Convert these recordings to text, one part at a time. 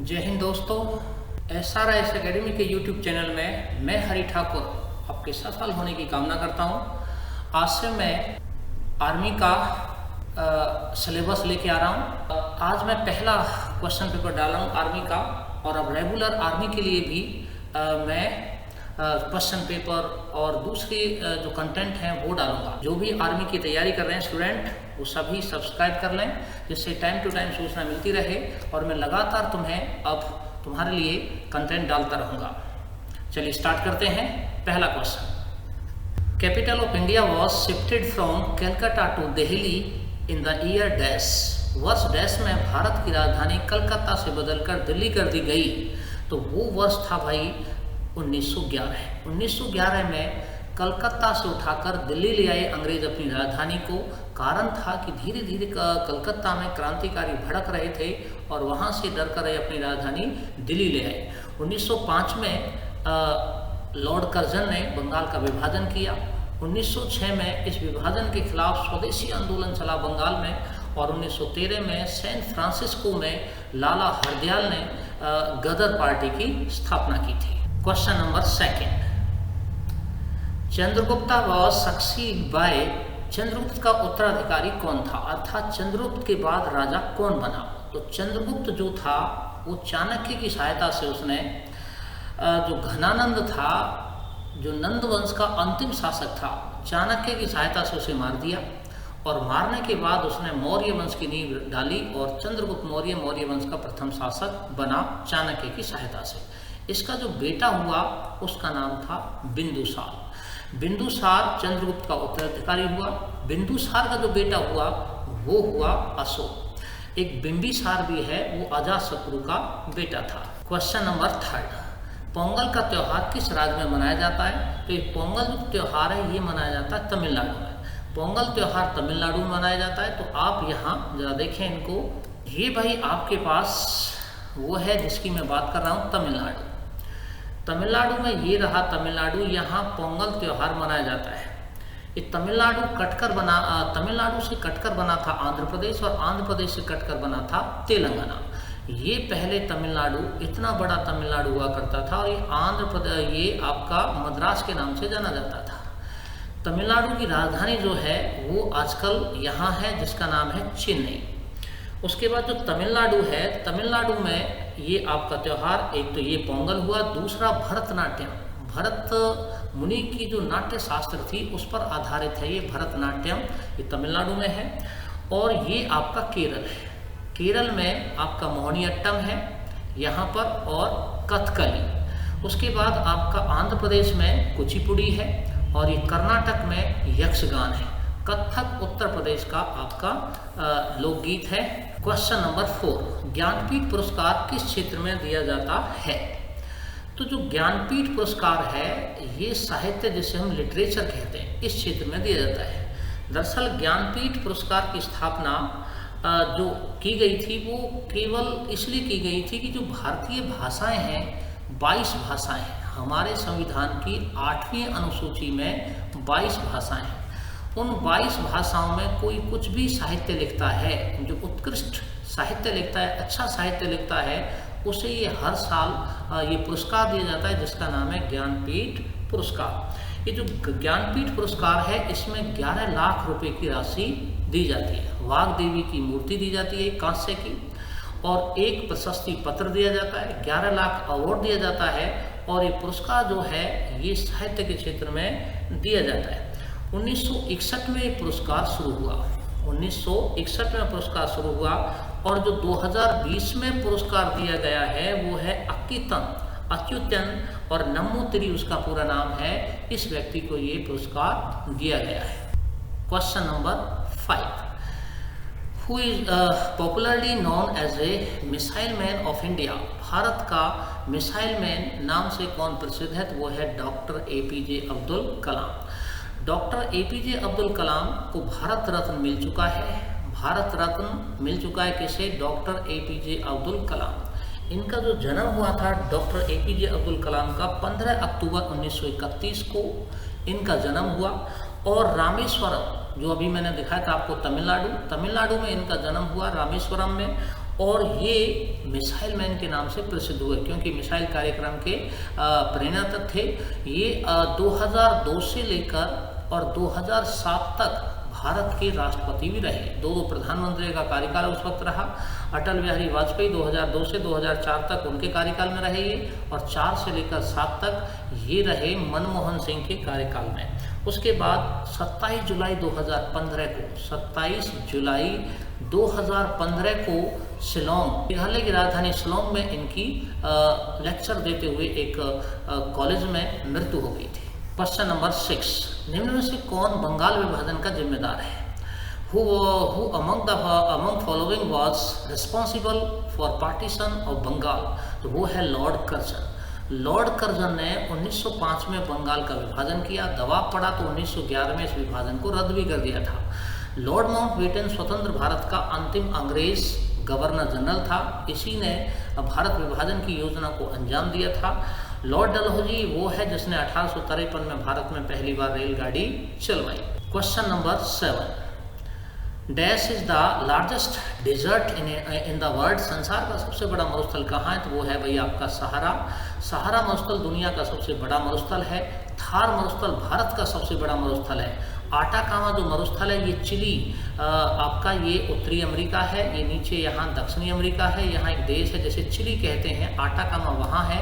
जय हिंद दोस्तों, SRIS academy के यूट्यूब चैनल में मैं हरि ठाकुर आपके सफल होने की कामना करता हूँ। आज से मैं आर्मी का सिलेबस लेके आ रहा हूँ। आज मैं पहला क्वेश्चन पेपर डाला हूँ आर्मी का, और अब रेगुलर आर्मी के लिए भी मैं क्वेश्चन पेपर और दूसरे जो कंटेंट हैं वो डालूंगा। जो भी आर्मी की तैयारी कर रहे हैं स्टूडेंट, वो सभी सब्सक्राइब कर लें, जिससे टाइम टू टाइम सूचना मिलती रहे और मैं लगातार तुम्हें अब तुम्हारे लिए कंटेंट डालता रहूँगा। चलिए स्टार्ट करते हैं। पहला question, capital of India was shifted from Calcutta to Delhi in the year dash. वर्ष डैश में भारत की राजधानी कलकत्ता से बदलकर दिल्ली कर दी गई। तो वो वर्ष था भाई 1911। 1911 में कलकत्ता से उठाकर दिल्ली ले आए अंग्रेज अपनी राजधानी को। कारण था कि धीरे धीरे कलकत्ता में क्रांतिकारी भड़क रहे थे और वहाँ से डर कर अपनी राजधानी दिल्ली ले आए। 1905 में लॉर्ड कर्जन ने बंगाल का विभाजन किया। 1906 में इस विभाजन के खिलाफ स्वदेशी आंदोलन चला बंगाल में, और 1913 में सैन फ्रांसिस्को में लाला हरदयाल ने गदर पार्टी की स्थापना की थी। Question number second, Chandragupta was succeed by. Chandragupta का उत्तराधिकारी कौन था, अर्थात चंद्रगुप्त के बाद राजा कौन बना। तो चंद्रगुप्त जो था वो चाणक्य की सहायता से उसने जो घनानंद था, जो नंद वंश का अंतिम शासक था, चाणक्य की सहायता से उसे मार दिया। और मारने के बाद उसने मौर्य वंश की नींव डाली और चंद्रगुप्त मौर्य वंश का प्रथम शासक बना चाणक्य की सहायता से। इसका जो बेटा हुआ उसका नाम था बिंदुसार। बिंदुसार चंद्रगुप्त का उत्तराधिकारी हुआ। बिंदुसार का जो बेटा हुआ वो हुआ अशोक। एक बिंबिसार भी है, वो अजातशत्रु का बेटा था। क्वेश्चन नंबर थर्ड, पोंगल का त्यौहार किस राज्य में मनाया जाता है। तो ये पोंगल जो त्यौहार है ये मनाया जाता है तमिलनाडु में। पोंगल त्यौहार तमिलनाडु में मनाया जाता है। तो आप यहाँ जरा देखें इनको, ये भाई आपके पास वो है जिसकी मैं बात कर रहा हूँ, तमिलनाडु। तमिलनाडु में ये रहा तमिलनाडु, यहाँ पोंगल त्यौहार मनाया जाता है। ये तमिलनाडु से कटकर बना था आंध्र प्रदेश, और आंध्र प्रदेश से कटकर बना था तेलंगाना। ये पहले तमिलनाडु इतना बड़ा तमिलनाडु हुआ करता था, और ये आंध्र प्रदेश ये आपका मद्रास के नाम से जाना जाता था। तमिलनाडु की राजधानी जो है वो आजकल यहाँ है, जिसका नाम है चेन्नई। उसके बाद जो तमिलनाडु है, तमिलनाडु में ये आपका त्यौहार, एक तो ये पोंगल हुआ, दूसरा भरतनाट्यम। भरत मुनि की जो नाट्य शास्त्र थी उस पर आधारित है ये भरतनाट्यम, ये तमिलनाडु में है। और ये आपका केरल है। केरल में आपका मोहिनीअट्टम है यहाँ पर, और कथकली। उसके बाद आपका आंध्र प्रदेश में कुचिपुड़ी है, और ये कर्नाटक में यक्षगान है। कथक उत्तर प्रदेश का आपका लोकगीत है। क्वेश्चन नंबर 4, ज्ञानपीठ पुरस्कार किस क्षेत्र में दिया जाता है। तो जो ज्ञानपीठ पुरस्कार है ये साहित्य, जिसे हम लिटरेचर कहते हैं, इस क्षेत्र में दिया जाता है। दरअसल ज्ञानपीठ पुरस्कार की स्थापना जो की गई थी वो केवल इसलिए की गई थी कि जो भारतीय भाषाएं हैं, 22 भाषाएं हैं। हमारे संविधान की 8वीं अनुसूची में 22 भाषाएं हैं। उन 22 भाषाओं में कोई कुछ भी साहित्य लिखता है, जो उत्कृष्ट साहित्य लिखता है, अच्छा साहित्य लिखता है, उसे ये हर साल ये पुरस्कार दिया जाता है, जिसका नाम है ज्ञानपीठ पुरस्कार। ये जो ज्ञानपीठ पुरस्कार है इसमें 11 लाख रुपए की राशि दी जाती है। वाघ देवी की मूर्ति दी जाती है कांस्य की, और एक प्रशस्ति पत्र दिया जाता है। 11 लाख अवार्ड दिया जाता है, और ये पुरस्कार जो है ये साहित्य के क्षेत्र में दिया जाता है। 1961 में पुरस्कार शुरू हुआ। 1961 में पुरस्कार शुरू हुआ, और जो 2020 में पुरस्कार दिया गया है वो है अच्युतन और नम्मूतिरी उसका पूरा नाम है। इस व्यक्ति को ये पुरस्कार दिया गया है। Question number 5, who is popularly known as a missile man of India. Bharat का मिसाइल मैन नाम से कौन प्रसिद्ध है। तो वो है doctor APJ Abdul Kalam. Doctor APJ Abdul Kalam को भारत रत्न मिल चुका है। भारत रत्न मिल चुका है किसे, डॉक्टर APJ अब्दुल कलाम। इनका जो जन्म हुआ था डॉक्टर APJ अब्दुल कलाम का 15 अक्टूबर 1931 को इनका जन्म हुआ। और रामेश्वरम, जो अभी मैंने दिखाया था आपको, तमिलनाडु में इनका जन्म हुआ रामेश्वरम में। और ये मिसाइल मैन के नाम से प्रसिद्ध हुए, क्योंकि मिसाइल कार्यक्रम के प्रेरणा थे। ये 2002 से लेकर और 2007 तक भारत के राष्ट्रपति भी रहे। दो प्रधानमंत्री का कार्यकाल उस वक्त रहा। अटल बिहारी वाजपेयी 2002 से 2004 तक उनके कार्यकाल में रहे ये, और 4 से लेकर 7 तक ये रहे मनमोहन सिंह के कार्यकाल में। उसके बाद 27 जुलाई 2015 को शिलोंग, मेघालय की राजधानी शिलोंग में इनकी लेक्चर देते हुए एक कॉलेज में मृत्यु हो गई थी। क्वेश्चन नंबर 6, निम्न में से कौन बंगाल विभाजन का जिम्मेदार है? Who among following was responsible for partition of Bengal? तो वो है लॉर्ड कर्जन। लॉर्ड कर्जन ने 1905 में बंगाल का विभाजन किया। दबाव पड़ा तो 1911 में इस विभाजन को रद्द भी कर दिया था। लॉर्ड माउंटबेटन स्वतंत्र भारत का अंतिम अंग्रेज गवर्नर जनरल था। इसी ने भारत विभाजन की योजना को अंजाम दिया था। लॉर्ड डलहौजी वो है जिसने 1853 में भारत में पहली बार रेलगाड़ी चलवाई। Question number 7, dash is the largest desert in the world? संसार का सबसे बड़ा मरुस्थल कहाँ है? तो वो है भाई आपका सहारा। सहारा मरुस्थल दुनिया का सबसे बड़ा मरुस्थल है। थार मरुस्थल भारत का सबसे बड़ा मरुस्थल है। आटाकामा जो मरुस्थल है ये चिली आपका ये उत्तरी अमेरिका है। ये नीचे यहाँ दक्षिणी अमेरिका है। यहाँ एक देश है जिसे चिली कहते हैं, आटाकामा वहाँ है,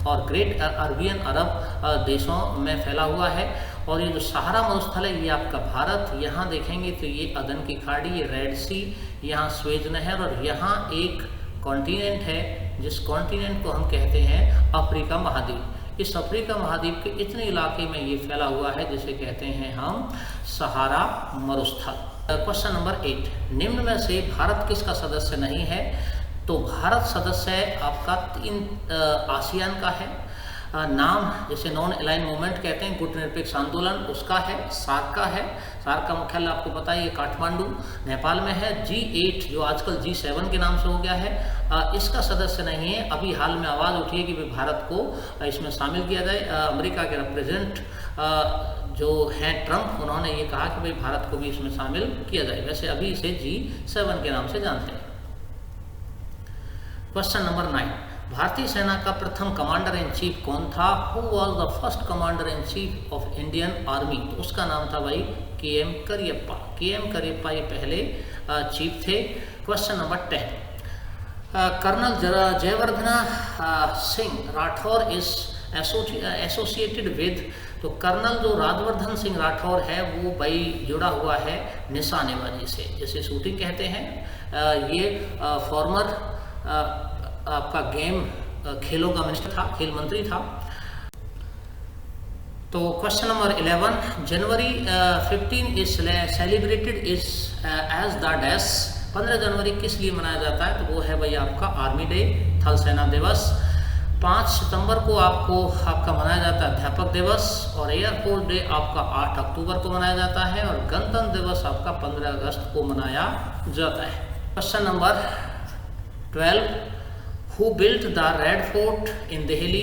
और ग्रेट अरबियन अरब देशों में फैला हुआ है। और ये जो सहारा मरुस्थल है ये आपका भारत, यहाँ देखेंगे तो ये अदन की खाड़ी, ये रेड सी, यहाँ स्वेज नहर, और यहाँ एक कॉन्टिनेंट है जिस कॉन्टिनेंट को हम कहते हैं अफ्रीका महाद्वीप। इस अफ्रीका महाद्वीप के इतने इलाके में ये फैला हुआ है जिसे कहते हैं हम सहारा मरुस्थल। क्वेश्चन नंबर 8, निम्न में से भारत किसका सदस्य नहीं है? तो भारत सदस्य है आपका 3 आसियान का है। नाम जैसे नॉन अलाइन मूवमेंट कहते हैं, गुट निरपेक्ष आंदोलन, उसका है। सार्क का है। सार्क का मुख्यालय आपको पता है ये काठमांडू नेपाल में है। G8 जो आजकल G7 के नाम से हो गया है, इसका सदस्य नहीं है। अभी हाल में आवाज़ उठी है कि भाई भारत को इसमें शामिल किया जाए। अमेरिका के रिप्रेजेंट जो हैं ट्रंप, उन्होंने ये कहा कि भाई भारत को भी इसमें शामिल किया जाए। वैसे अभी इसे G7 के नाम से जानते हैं। क्वेश्चन नंबर 9, भारतीय सेना का प्रथम कमांडर इन चीफ कौन था? Who was the first commander in chief of Indian army? तो उसका नाम था भाई KM करियप्पा। KM करियप्पा ये पहले चीफ थे। Question number 10, colonel Jaivardhan Singh Rathore is associated with? तो कर्नल जो राज्यवर्धन सिंह राठौर है वो भाई जुड़ा हुआ है निशानेबाजी से, जैसे शूटिंग कहते हैं। ये फॉर्मर आपका गेम खेलों का मिनिस्टर था, खेल मंत्री था। तो question number 11, January 15 is celebrated is as the dash? 15 जनवरी किस लिए मनाया जाता है? तो वो है भाई आपका आर्मी डे, थल सेना दिवस। 5 सितंबर को आपका मनाया जाता है अध्यापक दिवस, और एयरफोर्स डे आपका 8 अक्टूबर को मनाया जाता है, और गणतंत्र दिवस आपका 15 अगस्त को मनाया जाता है। Question number 12, who built the red fort in Delhi?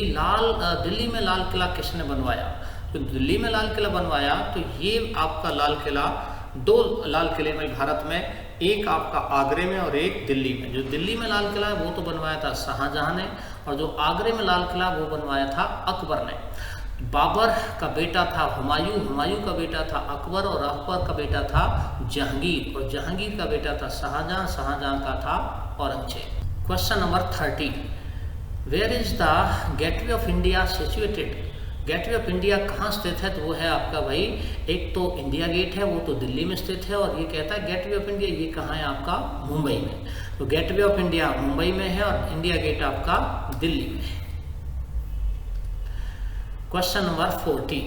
Delhi में लाल किला किसने बनवाया? तो दिल्ली में लाल किला बनवाया तो ये आपका लाल किला, 2 लाल किले में भारत में, एक आपका आगरे में और एक दिल्ली में। जो दिल्ली में लाल किला है वो तो बनवाया था शाहजहां ने, और जो आगरे में लाल किला वो बनवाया था अकबर ने। बाबर का बेटा था हुमायूं, हुमायूं का बेटा था अकबर, और अकबर का बेटा था जहांगीर, और जहांगीर का बेटा था शाहजहां, शाहजहां का था Aurangzeb. Question number 13, where is the gateway of India situated? Gateway of India कहाँ स्थित है? तो वो है आपका भाई, एक तो इंडिया गेट है वो तो दिल्ली में स्थित है, और ये कहता है गेटवे ऑफ इंडिया ये कहाँ है आपका? मुंबई में। तो गेटवे ऑफ इंडिया मुंबई में है और इंडिया गेट आपका दिल्ली में है। क्वेश्चन नंबर 14,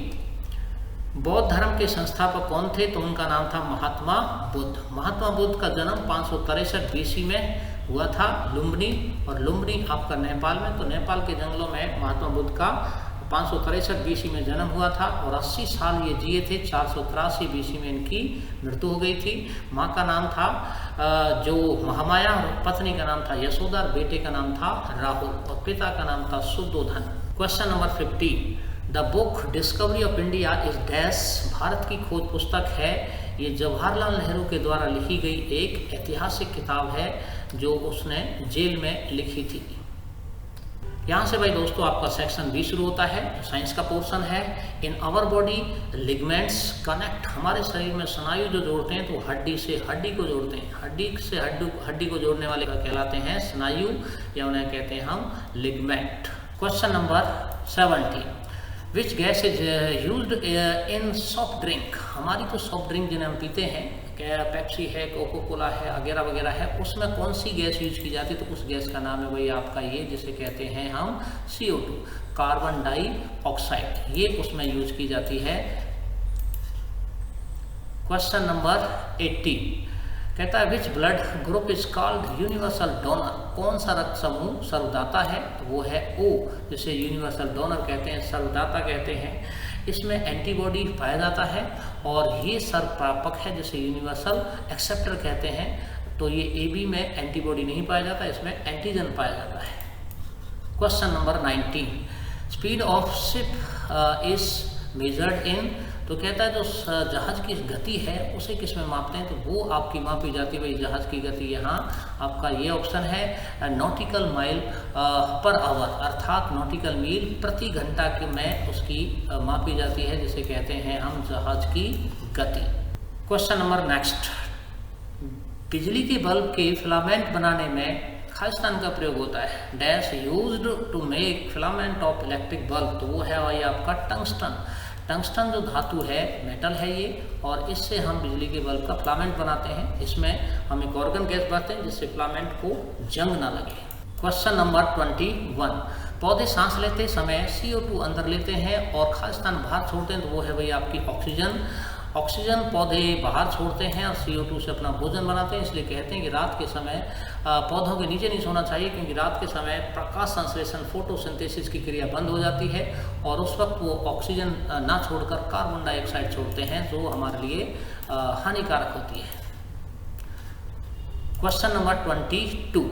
बौद्ध धर्म के संस्थापक कौन थे? तो उनका नाम था महात्मा बुद्ध। महात्मा बुद्ध का जन्म 563 BC में हुआ था लुम्बिनी, और लुम्बिनी आपका नेपाल में। तो नेपाल के जंगलों में महात्मा बुद्ध का 563 BC में जन्म हुआ था, और 80 साल ये जिए थे। 483 BC में इनकी मृत्यु हो गई थी। माँ का नाम था जो महामाया, और पत्नी का नाम था यशोदा, और बेटे का नाम था राहुल, और पिता का नाम था Shuddhodana. Question number 15, the book discovery of India is dash? Bharat की खोज पुस्तक है। ये जवाहरलाल नेहरू के द्वारा लिखी गई एक ऐतिहासिक किताब है जो उसने जेल में लिखी थी। यहाँ से भाई दोस्तों आपका सेक्शन बी शुरू होता है, साइंस का पोर्शन है। In our body ligaments connect, हमारे शरीर में स्नायु जो जोड़ते हैं तो हड्डी से हड्डी को जोड़ते हैं, हड्डी से हड्डी को जोड़ने वाले का कहलाते हैं स्नायु, या उन्हें कहते हैं हम ligament. Question number 17, which gas is used in soft drink, हमारी तो सॉफ्ट ड्रिंक जिन्हें हम पीते हैं, क्या पेप्सी है, कोको कोला है, वगैरह वगैरह है, उसमें कौन सी गैस यूज की जाती है? तो उस गैस का नाम है भाई आपका ये, जिसे कहते हैं हम CO2, कार्बन डाइऑक्साइड, ये उसमें यूज की जाती है। क्वेश्चन नंबर 18 कहता है which blood group is called universal donor, कौन सा रक्त समूह सर्वदाता है? तो वो है O, जिसे यूनिवर्सल डोनर कहते हैं, सर्वदाता कहते हैं। इसमें एंटीबॉडी पाया जाता है और ये सर्वप्रापक है, जिसे यूनिवर्सल एक्सेप्टर कहते हैं। तो ये AB में एंटीबॉडी नहीं पाया जाता, इसमें एंटीजन पाया जाता है। Question number 19, speed of ship is measured in, तो कहता है जो जहाज की गति है उसे किस में मापते हैं? तो वो आपकी मापी जाती है भाई जहाज की गति, यहाँ आपका ये ऑप्शन है नॉटिकल माइल पर आवर, अर्थात नॉटिकल मील प्रति घंटा के में उसकी मापी जाती है, जिसे कहते हैं हम जहाज की गति। क्वेश्चन नंबर नेक्स्ट, बिजली के बल्ब के फिलामेंट बनाने में खालिस्तान का प्रयोग होता है, dash used to make filament of electric bulb, तो वो है भाई आपका टंगस्टन। टंगस्टन जो धातु है, मेटल है ये, और इससे हम बिजली के बल्ब का फिलामेंट बनाते हैं। इसमें हम एक ऑर्गन गैस भरते हैं जिससे फिलामेंट को जंग ना लगे। क्वेश्चन नंबर 21, पौधे सांस लेते समय CO2 अंदर लेते हैं और खालिस्तान बाहर छोड़ते हैं, तो वो है भाई आपकी ऑक्सीजन। ऑक्सीजन पौधे बाहर छोड़ते हैं और CO2 से अपना भोजन बनाते हैं, इसलिए कहते हैं कि रात के समय पौधों के नीचे नहीं सोना चाहिए, क्योंकि रात के समय प्रकाश संश्लेषण फोटोसिंथेसिस की क्रिया बंद हो जाती है और उस वक्त वो ऑक्सीजन ना छोड़कर कार्बन डाइऑक्साइड छोड़ते हैं, जो हमारे लिए हानिकारक होती है। क्वेश्चन नंबर 22,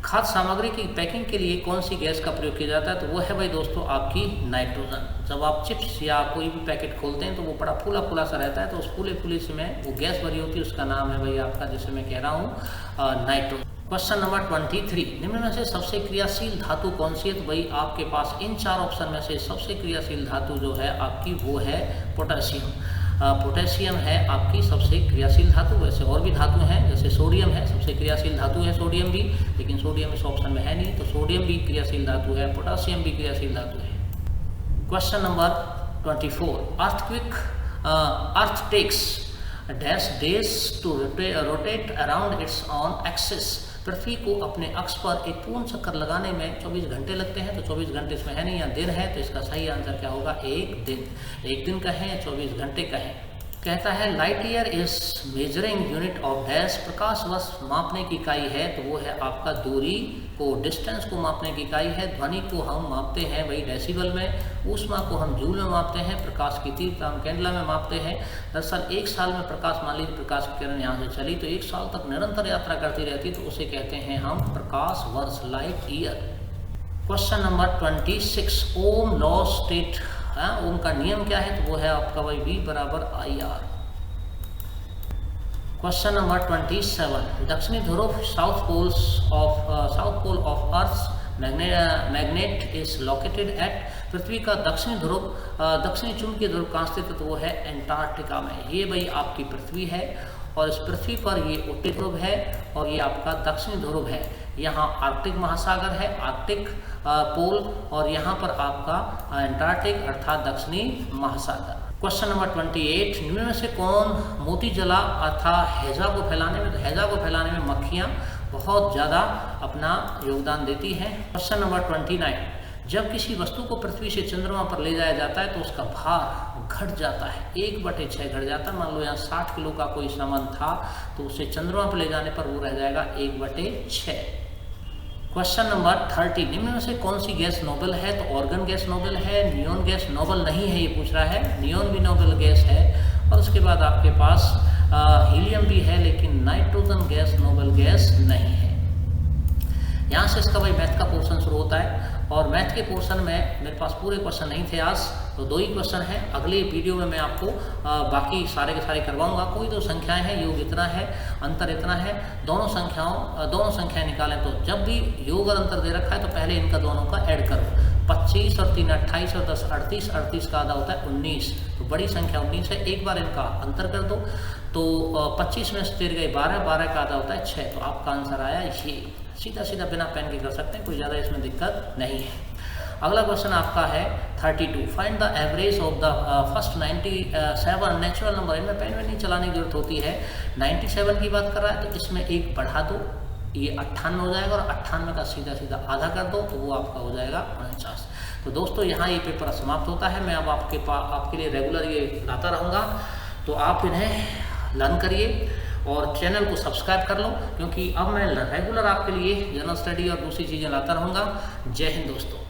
खाद्य सामग्री की पैकिंग के लिए कौन सी गैस का प्रयोग किया जाता है? तो वो है भाई दोस्तों आपकी नाइट्रोजन। जब आप चिप्स या कोई भी पैकेट खोलते हैं तो वो बड़ा फूला फूला सा रहता है, तो उस फूले फूले से में वो गैस भरी होती है, उसका नाम है भाई आपका, जिसे मैं कह रहा हूँ नाइट्रोजन। क्वेश्चन नंबर 23, निम्न में से सबसे क्रियाशील धातु कौन सी है? तो भाई आपके पास इन 4 ऑप्शन में से सबसे क्रियाशील धातु जो है आपकी वो है पोटेशियम। पोटेशियम है आपकी सबसे क्रियाशील धातु। वैसे और भी धातु हैं, जैसे सोडियम है, सबसे क्रियाशील धातु है सोडियम भी, लेकिन सोडियम इस ऑप्शन में है नहीं, तो सोडियम भी क्रियाशील धातु है, पोटेशियम भी क्रियाशील धातु है। Question number 24, earthquake earth takes dash days to rotate around its own axis, पृथ्वी को अपने अक्ष पर एक पूर्ण चक्कर लगाने में 24 घंटे लगते हैं। तो 24 घंटे इसमें है नहीं, यहाँ दिन है, तो इसका सही आंसर क्या होगा? एक दिन। एक दिन का है या 24 घंटे का है? कहता है light year is measuring unit of dash, प्रकाश वर्ष मापने की इकाई है, तो वो है आपका दूरी को, डिस्टेंस को मापने की इकाई है। ध्वनि को हम मापते हैं वही डेसिबल में, ऊष्मा को हम जूल में मापते हैं, प्रकाश की तीव्रता हम कैंडला में मापते हैं। दरअसल एक साल में प्रकाश, मान लीजिए प्रकाश की किरण यहाँ से चली तो 1 साल तक निरंतर यात्रा करती रहती, तो उसे कहते हैं हम प्रकाश वर्ष, लाइट ईयर। क्वेश्चन नंबर 26, ओम लॉ स्टेट, ओम का नियम क्या है? तो वो है आपका भाई V = IR। क्वेश्चन नंबर 27, दक्षिणी ध्रुव south pole of earth magnet is located at, पृथ्वी का दक्षिणी ध्रुव, दक्षिणी चुंबकीय ध्रुव कहाँ स्थित है? तो वो है एंटार्क्टिका में। ये भाई आपकी पृथ्वी है और इस पृथ्वी पर ये उत्तरी ध्रुव है और ये आपका दक्षिणी ध्रुव है। यहाँ आर्कटिक महासागर है, आर्कटिक पोल, और यहाँ पर आपका एंटार्क्टिक अर्थात दक्षिणी महासागर। क्वेश्चन नंबर 28, निम्न में से कौन मोती जला अर्थात हैजा को फैलाने में, तो हैजा को फैलाने में मक्खियाँ बहुत ज़्यादा अपना योगदान देती हैं। क्वेश्चन नंबर 29, जब किसी वस्तु को पृथ्वी से चंद्रमा पर ले जाया जाता है तो उसका भार घट जाता है, 1/6 घट जाता है। मान लो यहाँ 60 किलो का कोई सामान था तो उसे चंद्रमा पर ले जाने पर वो रह जाएगा 1/6। क्वेश्चन नंबर 30, निम्न में से कौन सी गैस नोबल है? तो ऑर्गन गैस नोबल है, नियोन गैस नोबल नहीं है, ये पूछ रहा है। नियोन भी नोबल गैस है, और उसके बाद आपके पास हीलियम भी है, लेकिन नाइट्रोजन गैस नोबल गैस नहीं है। यहाँ से इसका भाई मैथ का पोर्शन शुरू होता है, और मैथ के पोर्शन में मेरे पास पूरे क्वेश्चन नहीं थे आज, तो 2 ही क्वेश्चन है। अगले वीडियो में मैं आपको बाकी सारे के सारे करवाऊंगा। कोई तो संख्याएं हैं, योग इतना है, अंतर इतना है, दोनों संख्याएं निकालें। तो जब भी योग और अंतर दे रखा है तो पहले इनका दोनों का ऐड करो। 25 और 3 28 और 10 38, 38 का आधा होता है 19, तो बड़ी संख्या 19 है। एक बार इनका अंतर कर दो तो 25 में से 13 गए 12, 12 का आधा होता है 6, तो आपका आंसर आया ये। सीधा सीधा बिना पेन के कर सकते हैं, कोई ज़्यादा इसमें दिक्कत नहीं है। अगला क्वेश्चन आपका है 32, find the average of the first 97 natural number. इनमें पेन में नहीं चलाने की जरूरत होती है। 97 की बात कर रहा है तो इसमें एक बढ़ा दो, ये 98 हो जाएगा, और 98 का सीधा सीधा आधा कर दो तो वो आपका हो जाएगा 49। तो दोस्तों यहाँ ये पेपर समाप्त होता है। मैं अब आपके लिए रेगुलर ये लाता रहूँगा, तो आप इन्हें लर्न करिए और चैनल को सब्सक्राइब कर लो, क्योंकि अब मैं रेगुलर आपके लिए जनरल स्टडी और दूसरी चीज़ें लाता रहूँगा। जय हिंद दोस्तों।